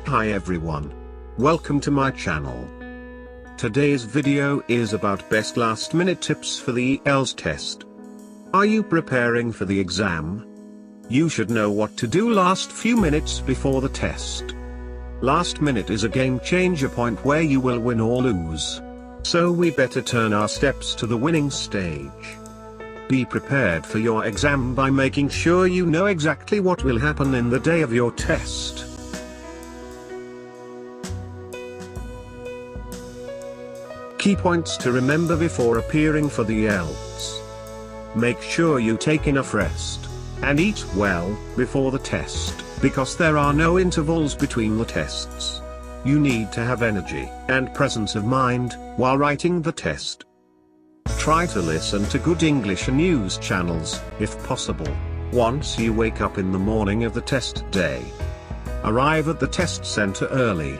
Hi everyone. Welcome to my channel. Today's video is about best last minute tips for the Ielts test. Are you preparing for the exam? You should know what to do last few minutes before the test. Last minute is a game changer point where you will win or lose. So we better turn our steps to the winning stage. Be prepared for your exam by making sure you know exactly what will happen in the day of your test. Key points to remember before appearing for the Ielts. Make sure you take enough rest and eat well before the test, because there are no intervals between the tests. You need to have energy and presence of mind while writing the test. Try to listen to good English and news channels, if possible, once you wake up in the morning of the test day. Arrive at the test center early.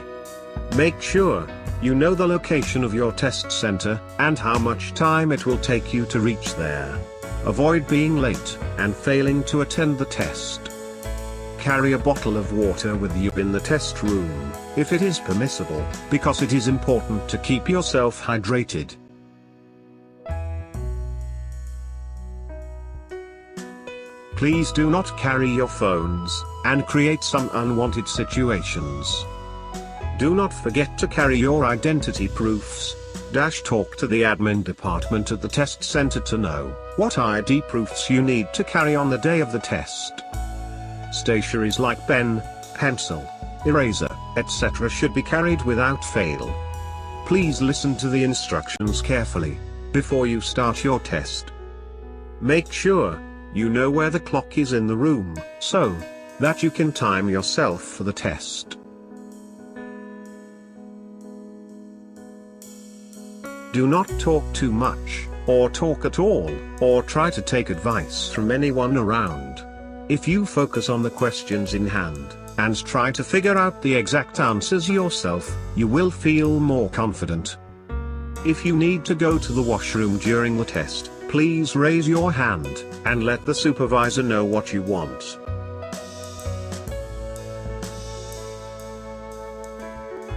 Make sure you know the location of your test center and how much time it will take you to reach there. Avoid being late and failing to attend the test. Carry a bottle of water with you in the test room, if it is permissible, because it is important to keep yourself hydrated. Please do not carry your phones and create some unwanted situations. Do not forget to carry your identity proofs. Talk to the admin department at the test center to know what ID proofs you need to carry on the day of the test. Stationeries like pen, pencil, eraser, etc. should be carried without fail. Please listen to the instructions carefully before you start your test. Make sure you know where the clock is in the room, so that you can time yourself for the test. Do not talk too much, or talk at all, or try to take advice from anyone around. If you focus on the questions in hand, and try to figure out the exact answers yourself, you will feel more confident. If you need to go to the washroom during the test, please raise your hand, and let the supervisor know what you want.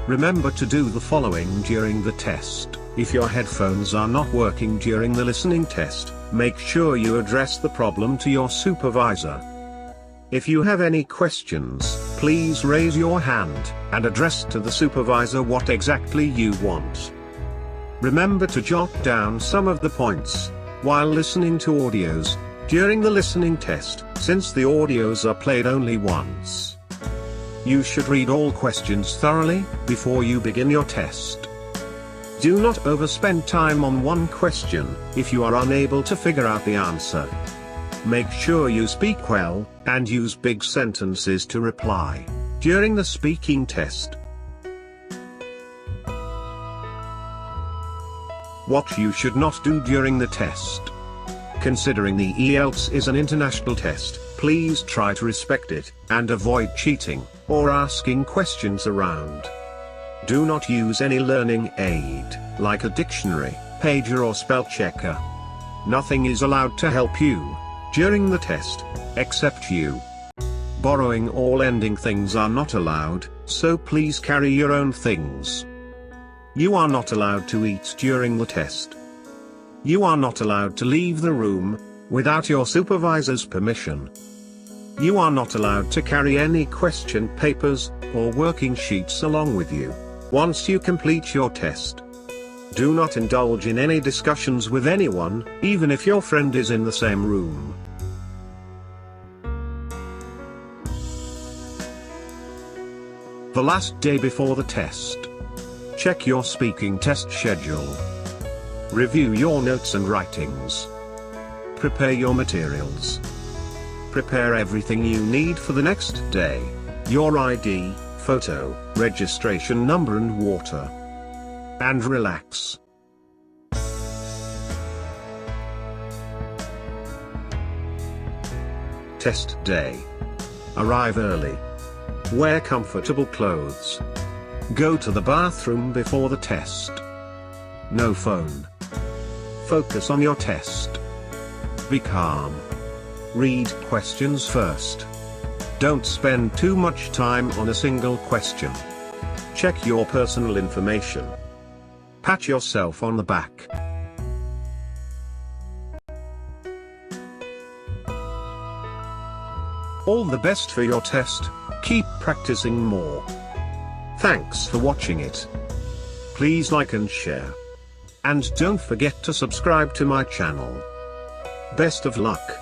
Remember to do the following during the test. If your headphones are not working during the listening test, make sure you address the problem to your supervisor. If you have any questions, please raise your hand, and address to the supervisor what exactly you want. Remember to jot down some of the points while listening to audios during the listening test, since the audios are played only once. You should read all questions thoroughly before you begin your test. Do not overspend time on one question if you are unable to figure out the answer. Make sure you speak well, and use big sentences to reply during the speaking test. What you should not do during the test. Considering the Ielts is an international test, please try to respect it, and avoid cheating, or asking questions around. Do not use any learning aid, like a dictionary, pager or spell checker. Nothing is allowed to help you during the test, except you. Borrowing or lending things are not allowed, so please carry your own things. You are not allowed to eat during the test. You are not allowed to leave the room without your supervisor's permission. You are not allowed to carry any question papers or working sheets along with you once you complete your test. Do not indulge in any discussions with anyone, even if your friend is in the same room. The last day before the test. Check your speaking test schedule. Review your notes and writings. Prepare your materials. Prepare everything you need for the next day. Your ID, photo, registration number and water. And relax. Test day. Arrive early. Wear comfortable clothes. Go to the bathroom before the test. No phone. Focus on your test. Be calm. Read questions first. Don't spend too much time on a single question. Check your personal information. Pat yourself on the back. All the best for your test. Keep practicing more. Thanks for watching it. Please like and share. And don't forget to subscribe to my channel. Best of luck.